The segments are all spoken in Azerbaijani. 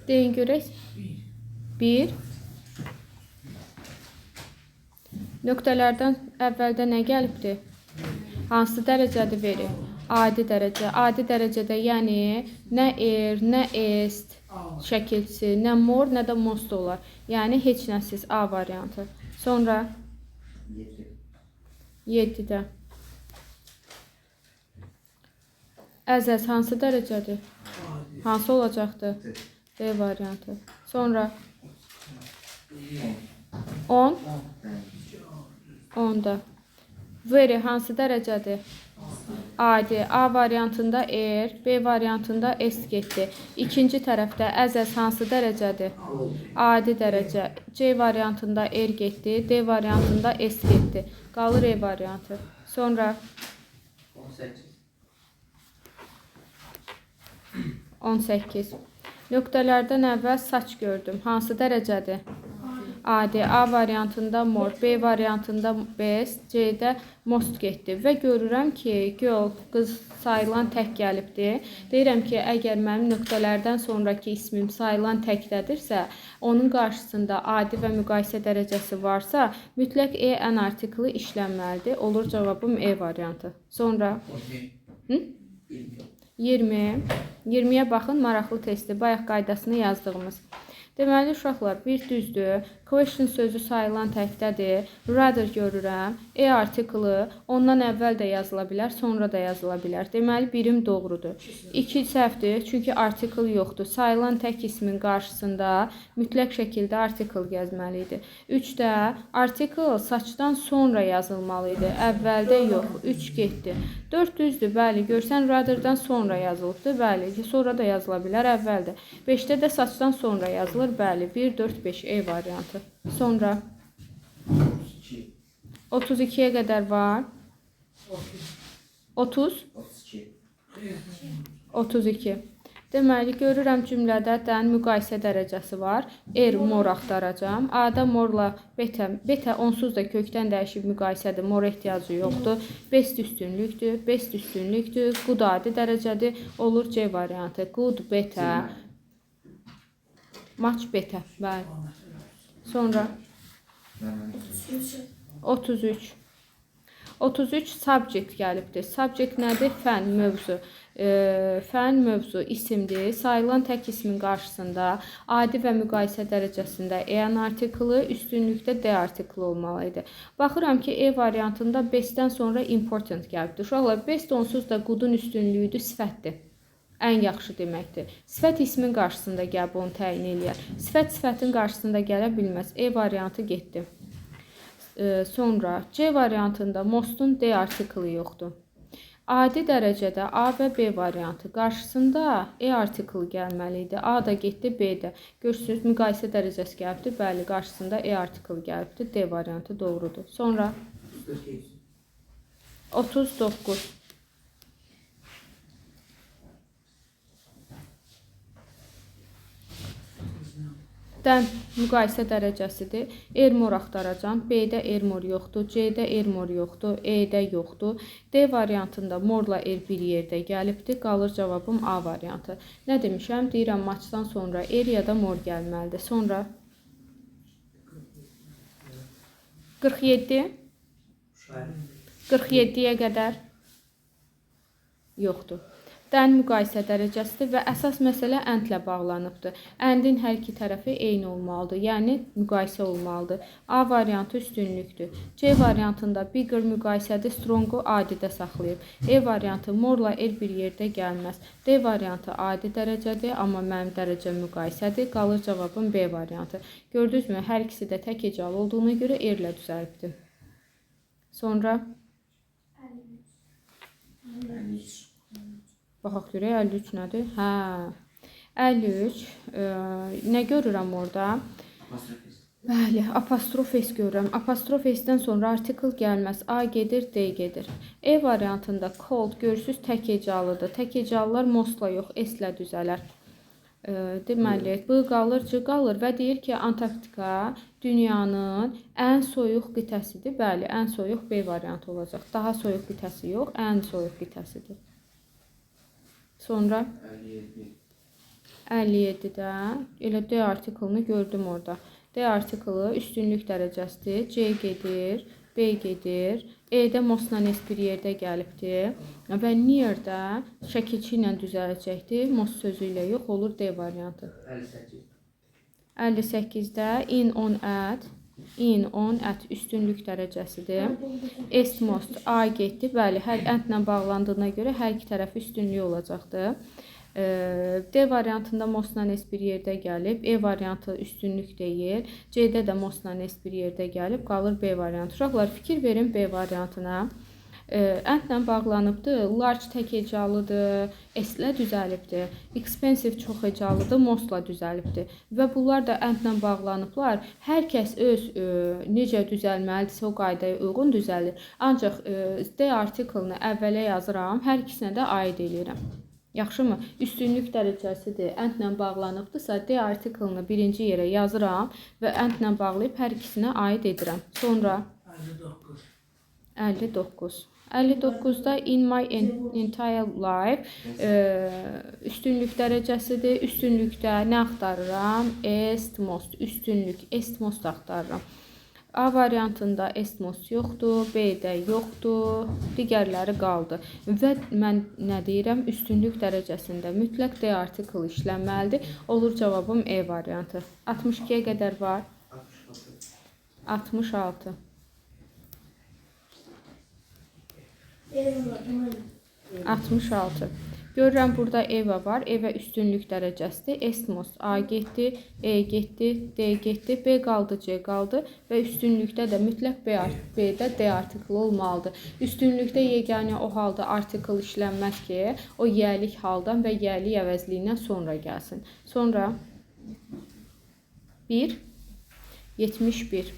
Deyin görək. 1. Nöqtələrdən əvvəldə nə gəlibdir? Hansı dərəcədir verir? Adi dərəcə. Adi dərəcədə yəni nə nə est şəkilçisi, nə mor, nə də most olar. Yəni heç nəsiz A variantı. Sonra 7-də. Əzəz hansı dərəcədir? Hansı olacaqdır? D variantı. Sonra 10. 10-da. Veri hansı dərəcədir? Adi. A variantında er, B variantında est getdi. İkinci tərəfdə əzəz hansı dərəcədir? Adi dərəcə. C variantında er getdi, D variantında est getdi. Qalır E variantı. Sonra 18. Nöqtələrdən əvvəl saç gördüm. Hansı dərəcədir? Adi. A variantında mor, B variantında best, C-də most getdi. Və görürəm ki, girl, qız sayılan tək gəlibdir. Deyirəm ki, əgər mənim nöqtələrdən sonraki ismim sayılan təkdədirsə, onun qarşısında adi və müqayisə dərəcəsi varsa, mütləq E ən artiklı işlənməlidir. Olur cavabım E variantı. Sonra 20. 20-yə baxın, maraqlı testdir. Bayaq qaydasını yazdığımız. Deməli, uşaqlar, bir düzdür. Question sözü sayılan təkdədir. Rather görürəm. E artiklı ondan əvvəl də yazıla bilər, sonra da yazıla bilər. Deməli, birim doğrudur. 2 səhvdir, çünki artikl yoxdur. Sayılan tək ismin qarşısında mütləq şəkildə artikl gəzməli idi. 3-də artikl saçdan sonra yazılmalı idi. Əvvəldə yox. 3 getdi. 4 düzdür, bəli. Görsən, rather'dan sonra yazılıbdır. Bəli, sonra da yazıla bilər, əvvəldə. 5-də də saçdan sonra yazılır. Bəli, 1, 4, 5 E variantı. Sonra 32-yə qədər var. 30? 32. Deməli, görürəm cümlədə dən müqayisə dərəcəsi var. Er, mor axtaracam. A-da morla beta onsuz da kökdən dəyişib müqayisədir. Mor ehtiyacı yoxdur. Best üstünlükdür. Best üstünlükdür. Good adi dərəcədir. Olur C variantı. Good, beta. Match beta. Bəli. Sonra 33. 33 subject gəlibdir. Subject nədir? Fən, mövzu. Fən, mövzu, isimdir. Sayılan tək ismin qarşısında adi və müqayisə dərəcəsində E-ən artiklı, üstünlükdə D artiklı olmalı idi. Baxıram ki, E variantında bestdən sonra important gəlibdir. Uşaqlar, best onsuz da good'un üstünlüyüdür, sifətdir. Ən yaxşı deməkdir. Sifət ismin qarşısında gəlib onu təyin eləyər. Sifət sifətin qarşısında gələ bilməz. E variantı getdi. Sonra C variantında mostun D artiklı yoxdur. Adi dərəcədə A və B variantı qarşısında E artiklı gəlməli idi. A da getdi, B də. Görürsünüz, müqayisə dərəcəsi gəlibdir. Bəli, qarşısında E artiklı gəlibdir. D variantı doğrudur. Sonra 39. Dən müqayisə dərəcəsidir. Ermor axtaracam. B-də ermor yoxdur. C-də ermor yoxdur. E-də yoxdur. D variantında morla er bir yerdə gəlibdir. Qalır cavabım A variantı. Nə demişəm? Deyirəm, maçdan sonra er ya da mor gəlməlidir. Sonra 47. 47-yə qədər yoxdur. Dən müqayisə dərəcəsidir və əsas məsələ əndlə bağlanıbdır. Əndin hər iki tərəfi eyni olmalıdır, yəni müqayisə olmalıdır. A variantı üstünlükdür. C variantında bigger müqayisədir, strongu adidə saxlayıb. E variantı morla er bir yerdə gəlməz. D variantı adi dərəcədir, amma mənim dərəcəm müqayisədir. Qalır cavabım B variantı. Gördünüzmü, hər ikisi də tək hecalı olduğuna görə erlə düzəlibdir. Sonra baxaq görək, 53 nədir? Hə, 53. Nə görürəm orada? Bəli, apostrof S görürəm. Apostrof S-dən sonra artikl gəlməz. A gedir, D gedir. E variantında cold görürsünüz tək hecalıdır. Tək hecalılar mostla yox, S-lə düzələr. Deməli, B qalır, C qalır və deyir ki, Antarktika dünyanın ən soyuq qitəsidir. Bəli, ən soyuq B variantı olacaq. Daha soyuq qitəsi yox, ən soyuq qitəsidir. Sonra 57-də elə D artiklını gördüm orada. D artiklı üstünlük dərəcəsidir. C gedir, B gedir. E-də mostla S bir yerdə gəlibdir. Və near-də şəkilçi ilə düzələcəkdir. Most sözü ilə yox, olur D variantı. 58-də in, on, at. In, on, at üstünlük dərəcəsidir. Est, most, A getdi. Bəli, hər ətlə bağlandığına görə hər iki tərəfi üstünlüyü olacaqdır. D variantında mostla S bir yerdə gəlib. E variantı üstünlük deyil. C-də də mostla S bir yerdə gəlib. Qalır B variantı. Uşaqlar, fikir verin B variantına. Ətlə bağlanıbdır. Large tək hecalıdır. S-lə düzəlibdir. Expensive çox hecalıdır. Mostla düzəlibdir. Və bunlar da ətlə bağlanıblar. Hər kəs öz necə düzəlməlidirsə o qaydaya uyğun düzəlir. Ancaq D artiklını əvvələ yazıram. Hər ikisinə də aid eləyirəm. Yaxşımı? Üstünlük dərəcəsidir. Ətlə bağlanıbdırsa D artiklını birinci yerə yazıram və ətlə bağlayıb hər ikisinə aid edirəm. Sonra 59. 59-da in my entire life üstünlük dərəcəsidir. Üstünlükdə nə axtarıram? Est, most. Üstünlük, est, most axtarıram. A variantında est, most yoxdur. B-də yoxdur. Digərləri qaldı. Və mən nə deyirəm? Üstünlük dərəcəsində mütləq D artikl işlənməlidir. Olur cavabım E variantı. 62-yə qədər var. 66. 66. Görürəm burada Eva var. Eva üstünlük dərəcəsidir. Est, most. A getdi, E getdi, D getdi, B qaldı, C qaldı və üstünlükdə də mütləq B-də D artiklı olmalıdır. Üstünlükdə yeganə o halda artikl işlənməz ki, o yəlik haldan və yəlik əvəzliyindən sonra gəlsin. Sonra 1, 71.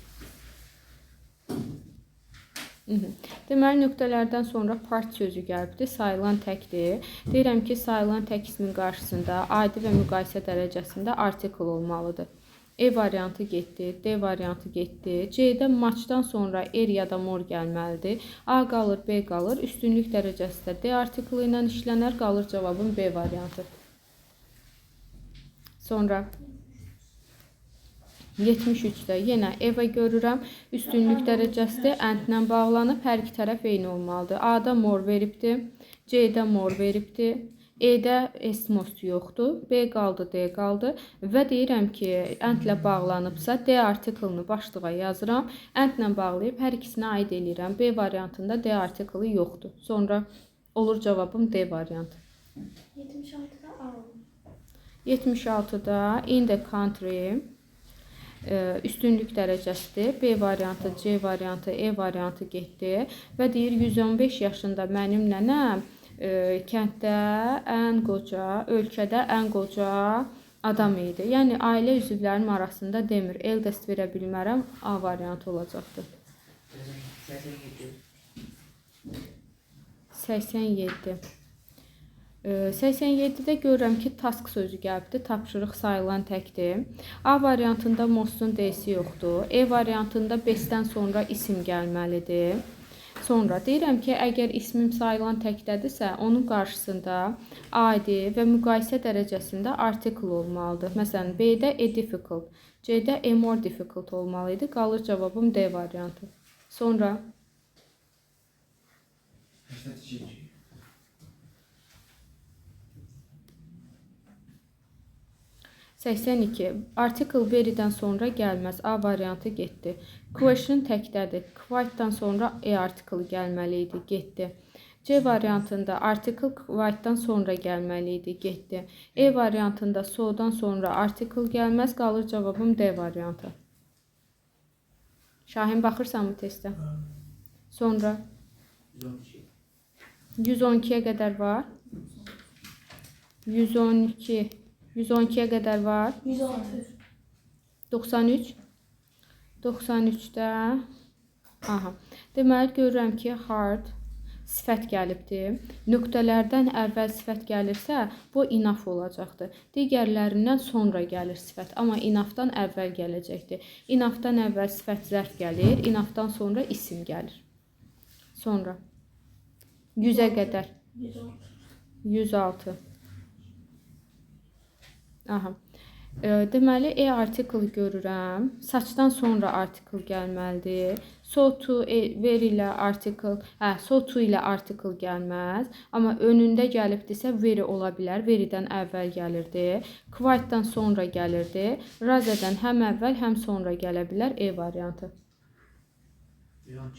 Deməli, nöqtələrdən sonra part sözü gəlibdir. Sayılan təkdir. Deyirəm ki, sayılan tək ismin qarşısında adi və müqayisə dərəcəsində artikl olmalıdır. E variantı getdi, D variantı getdi. C-də matchdan sonra er ya da more gəlməlidir. A qalır, B qalır. Üstünlük dərəcəsi də D artiklı ilə işlənər. Qalır cavabım B variantı. Sonra 73-də yenə Eva görürəm. Üstünlük dərəcəsidir. Əndlə bağlanıb hər iki tərəf eyni olmalıdır. A-da more veribdir. C-də more veribdir. E-də est, most yoxdur. B qaldı, D qaldı. Və deyirəm ki, əndlə bağlanıbsa D artiklını başlığa yazıram. Əndlə bağlayıb hər ikisinə aid eləyirəm. B variantında D artiklı yoxdur. Sonra olur cavabım D variantı. 76-da A. 76-da in the country üstünlük dərəcəsidir. B variantı, C variantı, E variantı getdi və deyir 115 yaşında mənim nənəm kənddə ən qoca, ölkədə ən qoca adam idi. Yəni ailə üzvlərinin arasında demir. Eldest verə bilmərəm. A variantı olacaqdır. 87. 87-də görürəm ki, task sözü gəlibdir. Tapşırıq sayılan təkdir. A variantında mostun D-si yoxdur. E variantında bestdən sonra isim gəlməlidir. Sonra deyirəm ki, əgər ismim sayılan təkdədirsə, onun qarşısında adi və müqayisə dərəcəsində artikl olmalıdır. Məsələn, B-də a difficult, C-də a more difficult olmalıydı. Qalır cavabım D variantı. Sonra 82. Article very'dən sonra gəlməz. A variantı getdi. Question təkdədir. Quite'dan sonra E artiklı gəlməli idi. Getdi. C variantında article quite'dan sonra gəlməli idi. Getdi. E variantında so'dan sonra article gəlməz. Qalır cavabım D variantı. Şahin, baxırsanmı testə? Sonra 112-yə qədər var. 112. 112-yə qədər var. 106. 93. 93-də. Aha. Deməli, görürəm ki, hard sifət gəlibdir. Nöqtələrdən əvvəl sifət gəlirsə, bu enough olacaqdır. Digərlərindən sonra gəlir sifət. Amma enoughdan əvvəl gələcəkdir. Enoughdan əvvəl sifət zərf gəlir. Enoughdan sonra isim gəlir. Sonra 100-ə qədər. 106. 106. Aha. Deməli, article görürəm. Saçdan sonra article gəlməlidir. So to where ilə article, so to ilə article gəlməz. Amma önündə gəlibdirsə where ola bilər. Where-dən əvvəl gəlirdi. Quite-dan sonra gəlirdi. Rather-dən həm əvvəl, həm sonra gələ bilər. Variantı.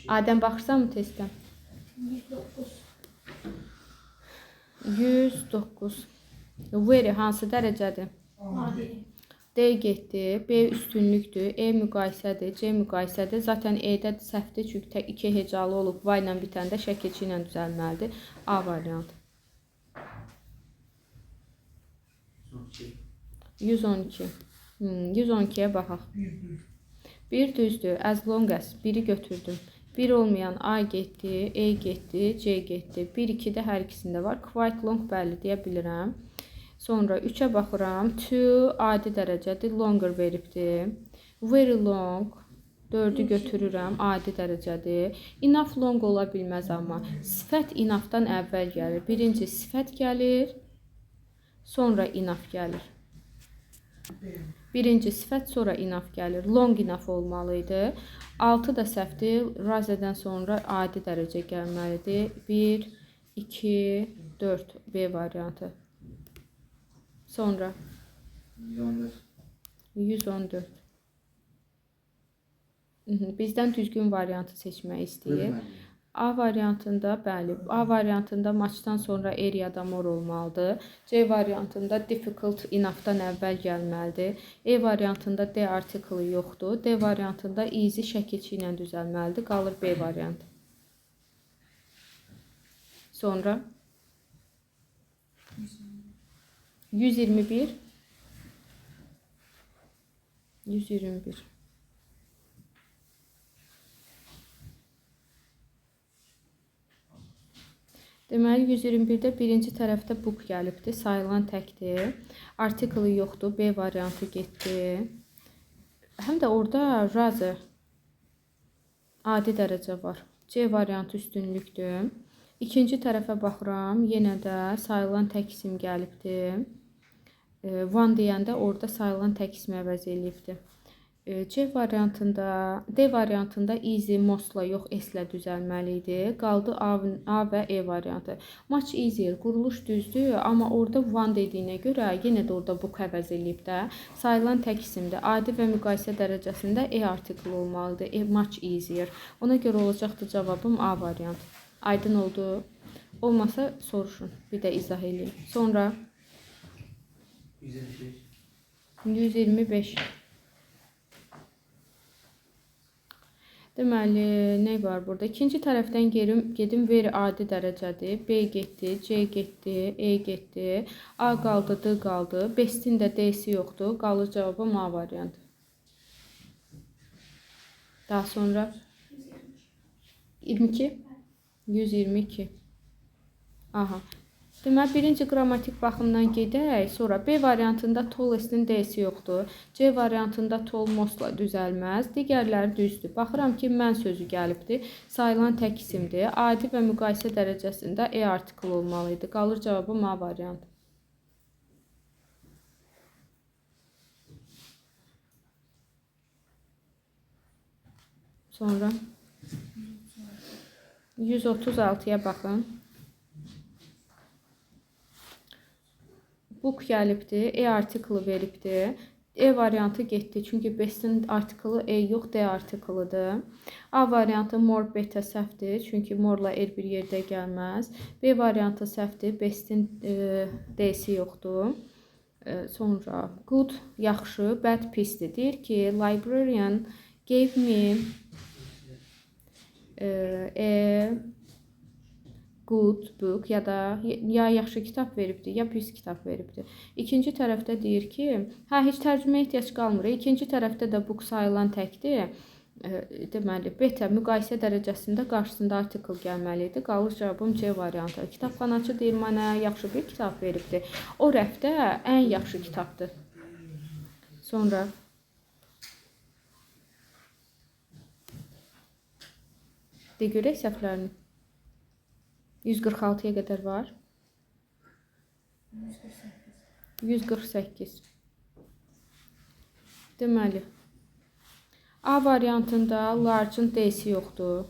Adəm baxırsanmı testdən? 109. 109. Where hansı dərəcədir? Adi. D getdi, B üstünlükdür, müqayisədir, C müqayisədir. Zaten E-də səhvdir, çünki 2 hecalı olub, Y ilə bitəndə şəkilçi ilə düzəlməlidir. A variantı. 112. 112-yə baxaq. 1 düzdür, as long as 1-i götürdüm. 1 olmayan A getdi, E getdi, C getdi. 1-2 də hər ikisində var. Quite long bəlli deyə bilirəm. Sonra 3-ə baxıram. To adi dərəcədir, longer veribdir. Very long 4-ü götürürəm, adi dərəcədir. Enough long ola bilməz amma. Sifət enoughdan əvvəl gəlir. Birinci sifət gəlir, sonra enough gəlir. Birinci sifət, sonra enough gəlir. Long enough olmalı idi. 6 da səhvdir. Rather-dən sonra adi dərəcə gəlməlidir. 1, 2, 4 B variantı. Sonra 114. Bizdən düzgün variantı seçmək istəyir. A variantında, bəli, A variantında maçdan sonra areada more olmalıdır. C variantında difficult enoughdan əvvəl gəlməlidir. E variantında D artiklı yoxdur. D variantında easy şəkilçi ilə düzəlməlidir. Qalır B variantı. Sonra 121. 121. Deməli, 121-də birinci tərəfdə book gəlibdir, sayılan təkdir. Artiklı yoxdur, B variantı getdi. Həm də orada rather adi dərəcə var. C variantı üstünlükdür. İkinci tərəfə baxıram, yenə də sayılan tək isim gəlibdir. One deyəndə orada sayılan tək ismi əvəz eləyibdir. C variantında, D variantında easy mostla yox S-lə düzəlməli idi. Qaldı A və E variantı. Much easier, quruluş düzdür, amma orada one dediyinə görə yenə də orada book əvəz eləyib də. Sayılan tək isimdə adi və müqayisə dərəcəsində E artiklı olmalıdır. Much easier. Ona görə olacaqdı cavabım A variantı. Aydın oldu. Olmasa soruşun. Bir də izah edeyim. Sonra 125. Deməli, nə var burada? İkinci tərəfdən gedim very adi dərəcədir. B getdi, C getdi, E getdi. A qaldı, D qaldı. Best'in də D'si yoxdur. Qalır cavabım A variantı. Daha sonra 22. 122. Aha. Deməli, birinci qrammatik baxımdan gedək. Sonra B variantında tallest-in D-si yoxdur. C variantında tall mostla düzəlməz. Digərləri düzdür. Baxıram ki, mən sözü gəlibdir. Sayılan tək isimdir. Adi və müqayisə dərəcəsində E artiklı olmalı idi. Qalır cavabım A variantı. Sonra 136-ya baxın. Book gəlibdir, E artiklı veribdir. E variantı getdi, çünki best'in artiklı E yox, D artiklıdır. A variantı more beta səhvdir, çünki more-la R bir yerdə gəlməz. B variantı səhvdir, best'in D'si yoxdur. Sonra good, yaxşı, bad, pisdir. Deyir ki, librarian gave me a good book ya da yaxşı kitab veribdir, ya pis kitab veribdir. İkinci tərəfdə deyir ki, heç tərcüməyə ehtiyac qalmır. İkinci tərəfdə də book sayılan təkdir. Deməli, beta müqayisə dərəcəsində qarşısında artikl gəlməli idi. Qalır cavabım C variantı. Kitabxanaçı deyir, mənə yaxşı bir kitab veribdir. O rəfdə ən yaxşı kitabdır. Sonra de görək səhvlərini. 146-ya qədər var. 148. Deməli, A variantında large'ın D'si yoxdur.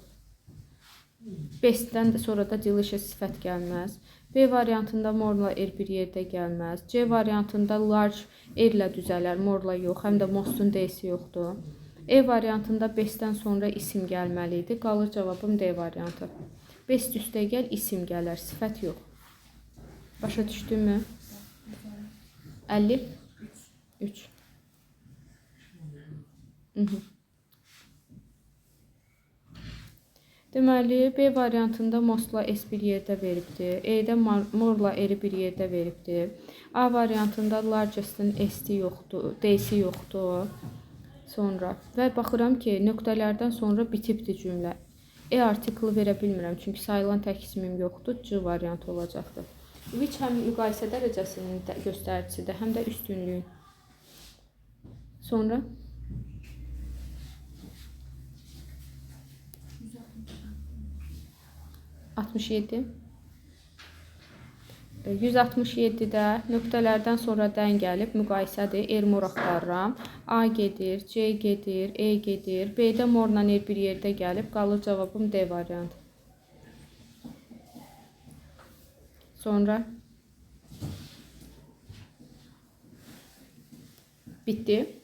Bestdən də sonra da delicious sifət gəlməz. B variantında morla R bir yerdə gəlməz. C variantında large R ilə düzələr, morla yox, həm də mostun D'si yoxdur. E variantında bestdən sonra isim gəlməli idi. Qalır cavabım D variantı. Best üstə gəl, isim gələr, sifət yox. Başa düşdünmü? 53. Deməli, B variantında mostla S bir yerdə veribdir. E-də morla R bir yerdə veribdir. A variantında largest'ın S-i yoxdur, D-si yoxdur. Sonra və baxıram ki, nöqtələrdən sonra bitibdir cümlə. E artiklı verə bilmirəm, çünki sayılan tək ismim yoxdur. C variantı olacaqdır. Which həm müqayisə dərəcəsinin göstəricisidir, həm də üstünlüyün. Sonra 67. 167-də nöqtələrdən sonra dən gəlib müqayisədir. R mor axtarıram. A gedir, C gedir, E gedir. B-də morla R bir yerdə gəlib. Qalır cavabım D variantı. Sonra bitdi.